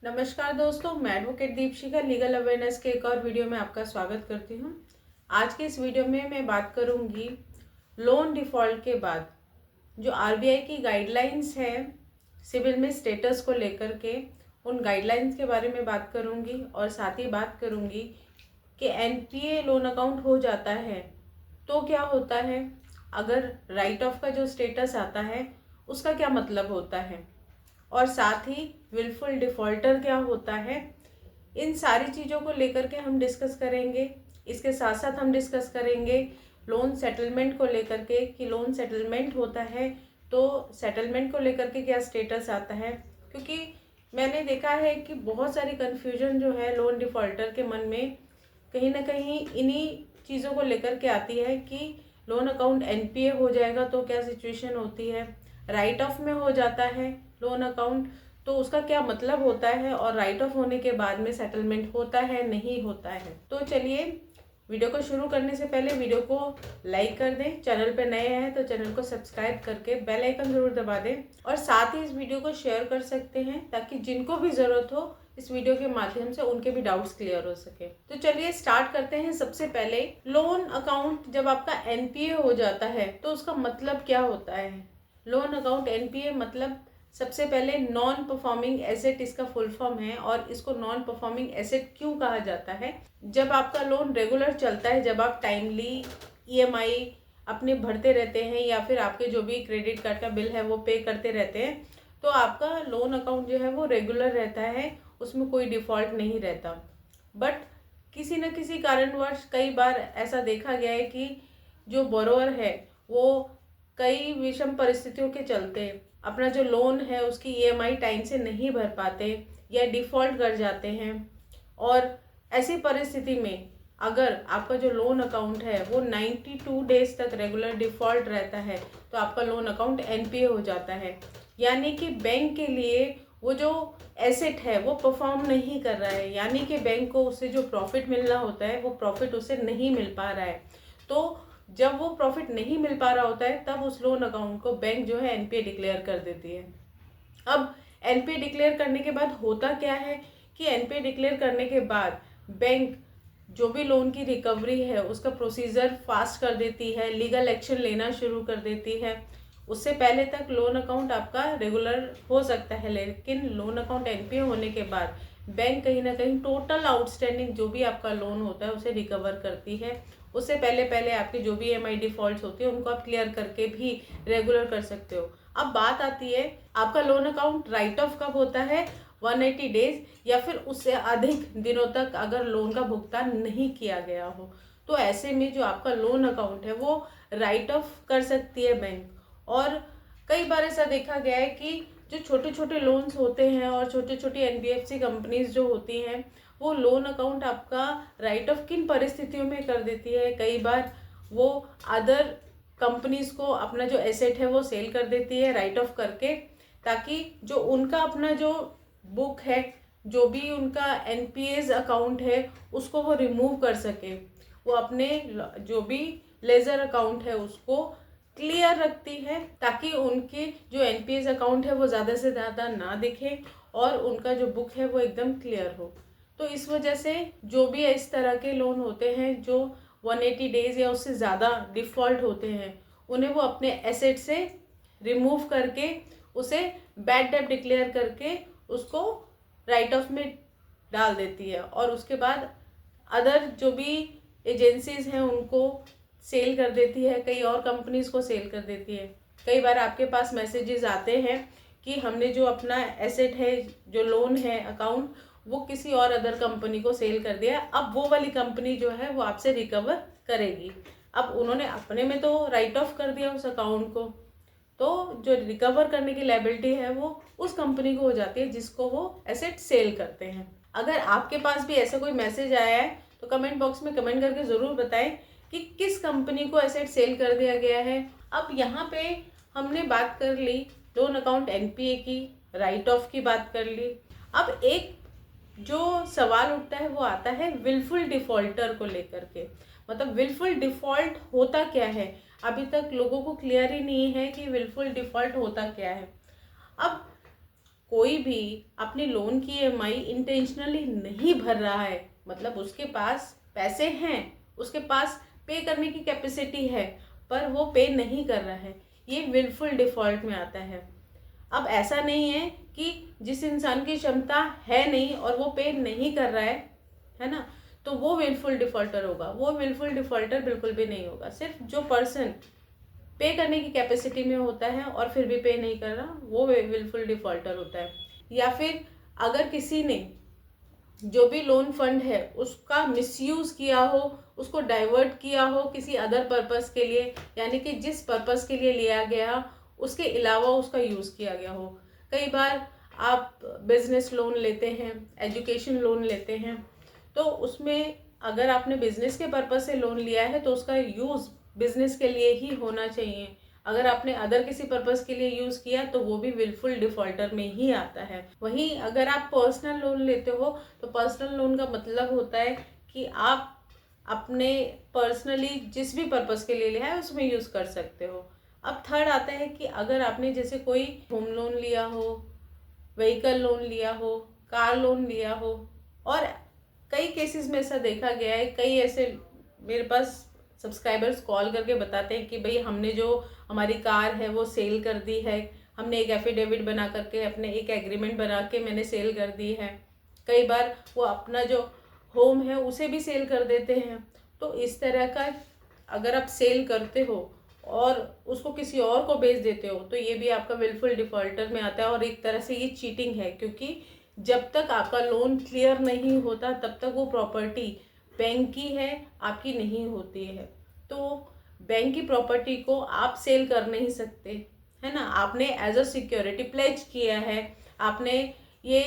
नमस्कार दोस्तों, मैं एडवोकेट दीपशिखा लीगल अवेयरनेस के एक और वीडियो में आपका स्वागत करती हूं। आज के इस वीडियो में मैं बात करूंगी लोन डिफ़ॉल्ट के बाद जो आरबीआई की गाइडलाइंस है सिविल में स्टेटस को लेकर के, उन गाइडलाइंस के बारे में बात करूंगी और साथ ही बात करूंगी कि एनपीए लोन अकाउंट हो जाता है तो क्या होता है, अगर राइट ऑफ का जो स्टेटस आता है उसका क्या मतलब होता है, और साथ ही विलफुल डिफ़ॉल्टर क्या होता है। इन सारी चीज़ों को लेकर के हम डिस्कस करेंगे। इसके साथ साथ हम डिस्कस करेंगे लोन सेटलमेंट को लेकर के कि लोन सेटलमेंट होता है तो सेटलमेंट को लेकर के क्या स्टेटस आता है, क्योंकि मैंने देखा है कि बहुत सारी कन्फ्यूजन जो है लोन डिफ़ॉल्टर के मन में कहीं ना कहीं इन्हीं चीज़ों को लेकर के आती है कि लोन अकाउंट एनपीए हो जाएगा तो क्या सिचुएशन होती है, राइट ऑफ में हो जाता है लोन अकाउंट तो उसका क्या मतलब होता है, और राइट ऑफ होने के बाद में सेटलमेंट होता है नहीं होता है। तो चलिए वीडियो को शुरू करने से पहले वीडियो को लाइक कर दें, चैनल पे नए हैं तो चैनल को सब्सक्राइब करके बेल आइकन जरूर दबा दें, और साथ ही इस वीडियो को शेयर कर सकते हैं ताकि जिनको भी ज़रूरत हो इस वीडियो के माध्यम से उनके भी डाउट्स क्लियर हो सके। तो चलिए स्टार्ट करते हैं। सबसे पहले लोन अकाउंट जब आपका एनपीए हो जाता है तो उसका मतलब क्या होता है। लोन अकाउंट एनपीए मतलब सबसे पहले नॉन परफॉर्मिंग एसेट इसका फुल फॉर्म है, और इसको नॉन परफॉर्मिंग एसेट क्यों कहा जाता है। जब आपका लोन रेगुलर चलता है, जब आप टाइमली ईएमआई अपने भरते रहते हैं या फिर आपके जो भी क्रेडिट कार्ड का बिल है वो पे करते रहते हैं, तो आपका लोन अकाउंट जो है वो रेगुलर रहता है, उसमें कोई डिफ़ॉल्ट नहीं रहता। बट किसी न किसी कारणवश कई बार ऐसा देखा गया है कि जो बोरोअर है वो कई विषम परिस्थितियों के चलते अपना जो लोन है उसकी ईएमआई टाइम से नहीं भर पाते या डिफ़ॉल्ट कर जाते हैं, और ऐसी परिस्थिति में अगर आपका जो लोन अकाउंट है वो 92 डेज तक रेगुलर डिफ़ॉल्ट रहता है तो आपका लोन अकाउंट एनपीए हो जाता है। यानी कि बैंक के लिए वो जो एसेट है वो परफॉर्म नहीं कर रहा है, यानी कि बैंक को उससे जो प्रॉफिट मिलना होता है वो प्रॉफिट उसे नहीं मिल पा रहा है। तो जब वो प्रॉफिट नहीं मिल पा रहा होता है तब उस लोन अकाउंट को बैंक जो है एनपीए डिक्लेयर कर देती है। अब एनपीए डिक्लेयर करने के बाद होता क्या है कि एनपीए डिक्लेयर करने के बाद बैंक जो भी लोन की रिकवरी है उसका प्रोसीजर फास्ट कर देती है, लीगल एक्शन लेना शुरू कर देती है। उससे पहले तक लोन अकाउंट आपका रेगुलर हो सकता है, लेकिन लोन अकाउंट एनपीए होने के बाद बैंक कहीं ना कहीं टोटल आउटस्टैंडिंग जो भी आपका लोन होता है उसे रिकवर करती है। उससे पहले पहले आपके जो भी ईएमआई डिफॉल्ट्स होती है उनको आप क्लियर करके भी रेगुलर कर सकते हो। अब बात आती है आपका लोन अकाउंट राइट ऑफ कब होता है, 180 डेज या फिर उससे अधिक दिनों तक अगर लोन का भुगतान नहीं किया गया हो, तो ऐसे में जो आपका लोन अकाउंट है वो राइट ऑफ कर सकती है बैंक। और कई बार ऐसा देखा गया है कि जो छोटे छोटे लोन्स होते हैं और छोटी छोटी एनबीएफसी कंपनीज जो होती हैं वो लोन अकाउंट आपका राइट ऑफ किन परिस्थितियों में कर देती है। कई बार वो अदर कंपनीज को अपना जो एसेट है वो सेल कर देती है राइट ऑफ करके, ताकि जो उनका अपना जो बुक है, जो भी उनका एनपीएस अकाउंट है उसको वो रिमूव कर सके। वो अपने जो भी लेजर अकाउंट है उसको क्लियर रखती है ताकि उनके जो एनपीएस अकाउंट है वो ज़्यादा से ज़्यादा ना दिखे और उनका जो बुक है वो एकदम क्लियर हो। तो इस वजह से जो भी इस तरह के लोन होते हैं जो 180 डेज या उससे ज़्यादा डिफ़ॉल्ट होते हैं उन्हें वो अपने एसेट से रिमूव करके उसे बैड डेब्ट डिक्लेयर करके उसको राइट ऑफ में डाल देती है, और उसके बाद अदर जो भी एजेंसीज हैं उनको सेल कर देती है, कई और कंपनीज को सेल कर देती है। कई बार आपके पास मैसेजेस आते हैं कि हमने जो अपना एसेट है, जो लोन है अकाउंट, वो किसी और अदर कंपनी को सेल कर दिया, अब वो वाली कंपनी जो है वो आपसे रिकवर करेगी। अब उन्होंने अपने में तो राइट ऑफ कर दिया उस अकाउंट को, तो जो रिकवर करने की लायबिलिटी है वो उस कंपनी को हो जाती है जिसको वो एसेट सेल करते हैं। अगर आपके पास भी ऐसा कोई मैसेज आया है तो कमेंट बॉक्स में कमेंट करके ज़रूर बताएं कि किस कंपनी को एसेट सेल कर दिया गया है। अब यहाँ पे हमने बात कर ली लोन अकाउंट एनपीए की, राइट ऑफ की बात कर ली। अब एक जो सवाल उठता है वो आता है विलफुल डिफ़ॉल्टर को लेकर के। मतलब विलफुल डिफ़ॉल्ट होता क्या है, अभी तक लोगों को क्लियर ही नहीं है कि विलफुल डिफ़ॉल्ट होता क्या है। अब कोई भी अपनी लोन की ईएमआई इंटेंशनली नहीं भर रहा है, मतलब उसके पास पैसे हैं, उसके पास पे करने की कैपेसिटी है, पर वो पे नहीं कर रहा है, ये विलफुल डिफ़ॉल्ट में आता है। अब ऐसा नहीं है कि जिस इंसान की क्षमता है नहीं और वो पे नहीं कर रहा है ना, तो वो विलफुल डिफ़ॉल्टर होगा। वो विलफुल डिफ़ॉल्टर बिल्कुल भी नहीं होगा। सिर्फ जो पर्सन पे करने की कैपेसिटी में होता है और फिर भी पे नहीं कर रहा, वो विलफुल डिफ़ॉल्टर होता है। या फिर अगर किसी ने जो भी लोन फंड है उसका मिसयूज़ किया हो, उसको डाइवर्ट किया हो किसी अदर पर्पस के लिए, यानी कि जिस पर्पस के लिए लिया गया उसके अलावा उसका यूज़ किया गया हो। कई बार आप बिजनेस लोन लेते हैं, एजुकेशन लोन लेते हैं, तो उसमें अगर आपने बिजनेस के पर्पस से लोन लिया है तो उसका यूज़ बिजनेस के लिए ही होना चाहिए। अगर आपने अदर किसी पर्पस के लिए यूज़ किया तो वो भी विलफुल डिफ़ॉल्टर में ही आता है। वहीं अगर आप पर्सनल लोन लेते हो तो पर्सनल लोन का मतलब होता है कि आप अपने पर्सनली जिस भी पर्पस के लिए लिया है उसमें यूज़ कर सकते हो। अब थर्ड आता है कि अगर आपने जैसे कोई होम लोन लिया हो, व्हीकल लोन लिया हो, कार लोन लिया हो, और कई केसेस में ऐसा देखा गया है, कई ऐसे मेरे पास सब्सक्राइबर्स कॉल करके बताते हैं कि भाई हमने जो हमारी कार है वो सेल कर दी है, हमने एक एफिडेविट बना करके अपने एक एग्रीमेंट बना के मैंने सेल कर दी है। कई बार वो अपना जो होम है उसे भी सेल कर देते हैं। तो इस तरह का अगर आप सेल करते हो और उसको किसी और को बेच देते हो तो ये भी आपका विलफुल डिफ़ॉल्टर में आता है, और एक तरह से ये चीटिंग है, क्योंकि जब तक आपका लोन क्लियर नहीं होता तब तक वो प्रॉपर्टी बैंक की है, आपकी नहीं होती है। तो बैंक की प्रॉपर्टी को आप सेल कर नहीं सकते, है ना। आपने एज अ सिक्योरिटी प्लेज किया है, आपने ये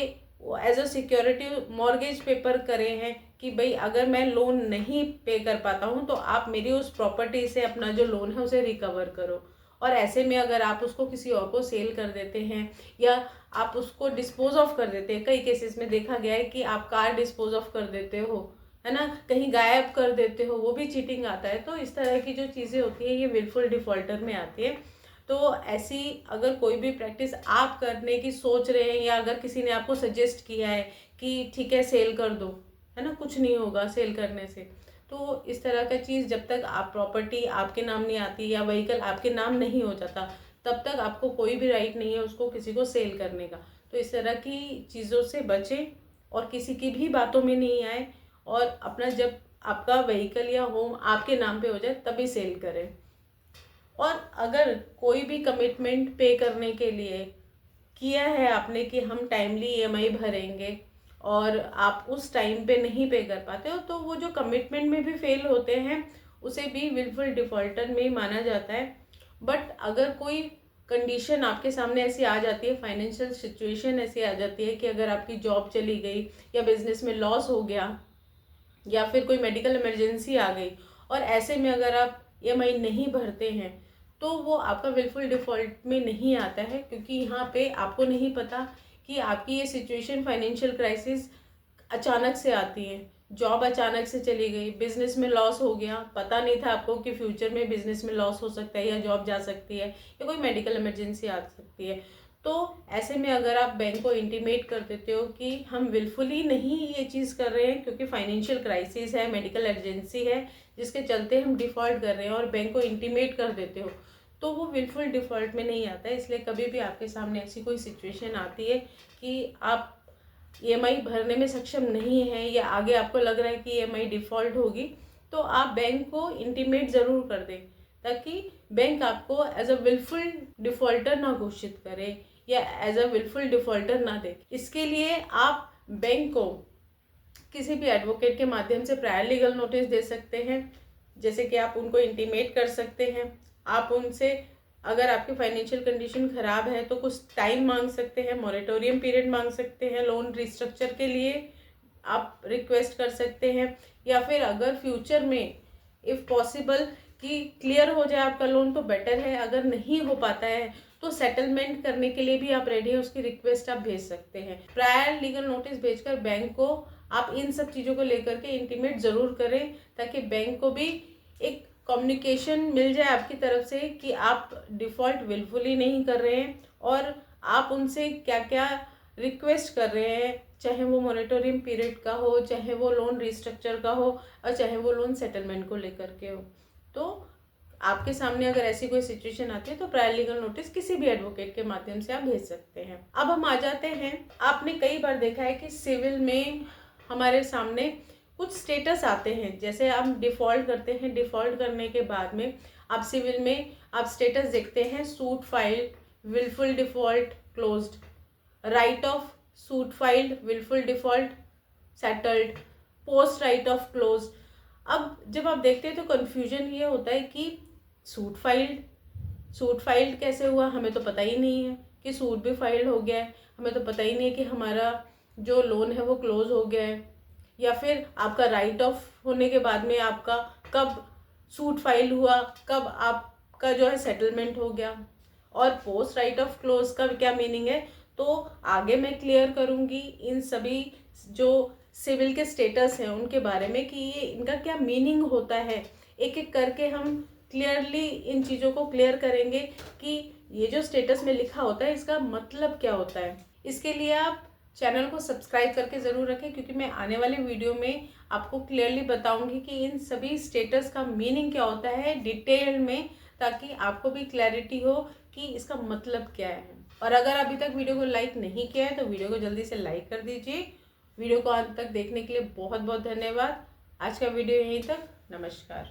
as a security mortgage paper करे हैं कि भाई अगर मैं लोन नहीं पे कर पाता हूँ तो आप मेरी उस प्रॉपर्टी से अपना जो लोन है उसे रिकवर करो। और ऐसे में अगर आप उसको किसी और को सेल कर देते हैं या आप उसको डिस्पोज ऑफ कर देते हैं, कई केसेस में देखा गया है कि आप कार डिस्पोज ऑफ कर देते हो, है ना, कहीं गायब कर देते हो, वो भी चीटिंग आता है। तो इस तरह की जो चीज़ें होती हैं ये विलफुल डिफ़ॉल्टर में आती है। तो ऐसी अगर कोई भी प्रैक्टिस आप करने की सोच रहे हैं या अगर किसी ने आपको सजेस्ट किया है कि ठीक है सेल कर दो, है ना, कुछ नहीं होगा सेल करने से, तो इस तरह का चीज़ जब तक आप प्रॉपर्टी आपके नाम नहीं आती या व्हीकल आपके नाम नहीं हो जाता तब तक आपको कोई भी राइट नहीं है उसको किसी को सेल करने का। तो इस तरह की चीज़ों से बचें और किसी की भी बातों में नहीं आए, और अपना जब आपका व्हीकल या होम आपके नाम पे हो जाए तभी सेल करें। और अगर कोई भी कमिटमेंट पे करने के लिए किया है आपने कि हम टाइमली ईएमआई भरेंगे और आप उस टाइम पे नहीं पे कर पाते हो तो वो जो कमिटमेंट में भी फेल होते हैं उसे भी विलफुल डिफ़ॉल्टर में माना जाता है। बट अगर कोई कंडीशन आपके सामने ऐसी आ जाती है, फाइनेंशियल सिचुएशन ऐसी आ जाती है कि अगर आपकी जॉब चली गई या बिजनेस में लॉस हो गया या फिर कोई मेडिकल इमरजेंसी आ गई और ऐसे में अगर आप ईएमआई नहीं भरते हैं तो वो आपका विलफुल डिफ़ॉल्ट में नहीं आता है, क्योंकि यहाँ पे आपको नहीं पता कि आपकी ये सिचुएशन फाइनेंशियल क्राइसिस अचानक से आती है। जॉब अचानक से चली गई, बिजनेस में लॉस हो गया, पता नहीं था आपको कि फ्यूचर में बिजनेस में लॉस हो सकता है या जॉब जा सकती है या कोई मेडिकल इमरजेंसी आ सकती है। तो ऐसे में अगर आप बैंक को इंटीमेट कर देते हो कि हम विलफुली नहीं ये चीज़ कर रहे हैं क्योंकि फाइनेंशियल क्राइसिस है, मेडिकल इमरजेंसी है जिसके चलते हम डिफ़ॉल्ट कर रहे हैं, और बैंक को इंटीमेट कर देते हो, तो वो विलफुल डिफ़ॉल्ट में नहीं आता है। इसलिए कभी भी आपके सामने ऐसी कोई सिचुएशन आती है कि आप ईएमआई भरने में सक्षम नहीं है या आगे आपको लग रहा है कि ईएमआई डिफ़ॉल्ट होगी, तो आप बैंक को इंटीमेट ज़रूर कर दें ताकि बैंक आपको एज अ विलफुल डिफ़ॉल्टर ना घोषित करे या एज अ विलफुल डिफ़ॉल्टर ना दे। इसके लिए आप बैंक को किसी भी एडवोकेट के माध्यम से प्रायर लीगल नोटिस दे सकते हैं, जैसे कि आप उनको इंटीमेट कर सकते हैं। आप उनसे अगर आपकी फाइनेंशियल कंडीशन ख़राब है तो कुछ टाइम मांग सकते हैं, मॉरेटोरियम पीरियड मांग सकते हैं, लोन रिस्ट्रक्चर के लिए आप रिक्वेस्ट कर सकते हैं, या फिर अगर फ्यूचर में इफ़ पॉसिबल कि क्लियर हो जाए आपका लोन तो बेटर है, अगर नहीं हो पाता है तो सेटलमेंट करने के लिए भी आप रेडी है, उसकी रिक्वेस्ट आप भेज सकते हैं। प्रायर लीगल नोटिस भेजकर बैंक को आप इन सब चीज़ों को लेकर के इंटीमेट ज़रूर करें ताकि बैंक को भी एक कम्युनिकेशन मिल जाए आपकी तरफ से कि आप डिफ़ॉल्ट विलफुली नहीं कर रहे हैं और आप उनसे क्या क्या रिक्वेस्ट कर रहे हैं, चाहे वो मॉनिटोरियम पीरियड का हो, चाहे वो लोन रिस्ट्रक्चर का हो और चाहे वो लोन सेटलमेंट को लेकर के हो। तो आपके सामने अगर ऐसी कोई सिचुएशन आती है तो प्रायर लीगल नोटिस किसी भी एडवोकेट के माध्यम से आप भेज सकते हैं। अब हम आ जाते हैं, आपने कई बार देखा है कि सिविल में हमारे सामने कुछ स्टेटस आते हैं, जैसे हम डिफ़ॉल्ट करते हैं, डिफ़ॉल्ट करने के बाद में आप सिविल में आप स्टेटस देखते हैं, suit filed, wilful default, closed, write off suit filed, wilful default, settled, post write off close. अब जब आप देखते हैं तो कन्फ्यूजन ये होता है कि सूट फाइल्ड कैसे हुआ, हमें तो पता ही नहीं है कि सूट भी फाइल्ड हो गया है, हमें तो पता ही नहीं है कि हमारा जो लोन है वो क्लोज हो गया है, या फिर आपका राइट ऑफ होने के बाद में आपका कब सूट फाइल हुआ, कब आपका जो है सेटलमेंट हो गया, और पोस्ट राइट ऑफ क्लोज का क्या मीनिंग है। तो आगे मैं क्लियर करूँगी इन सभी जो सिविल के स्टेटस हैं उनके बारे में कि ये इनका क्या मीनिंग होता है। एक एक करके हम क्लियरली इन चीज़ों को क्लियर करेंगे कि ये जो स्टेटस में लिखा होता है इसका मतलब क्या होता है। इसके लिए आप चैनल को सब्सक्राइब करके ज़रूर रखें, क्योंकि मैं आने वाले वीडियो में आपको क्लियरली बताऊंगी कि इन सभी स्टेटस का मीनिंग क्या होता है डिटेल में, ताकि आपको भी क्लैरिटी हो कि इसका मतलब क्या है। और अगर अभी तक वीडियो को लाइक नहीं किया है तो वीडियो को जल्दी से लाइक कर दीजिए। वीडियो को अंत तक देखने के लिए बहुत बहुत धन्यवाद। आज का वीडियो यहीं तक। नमस्कार।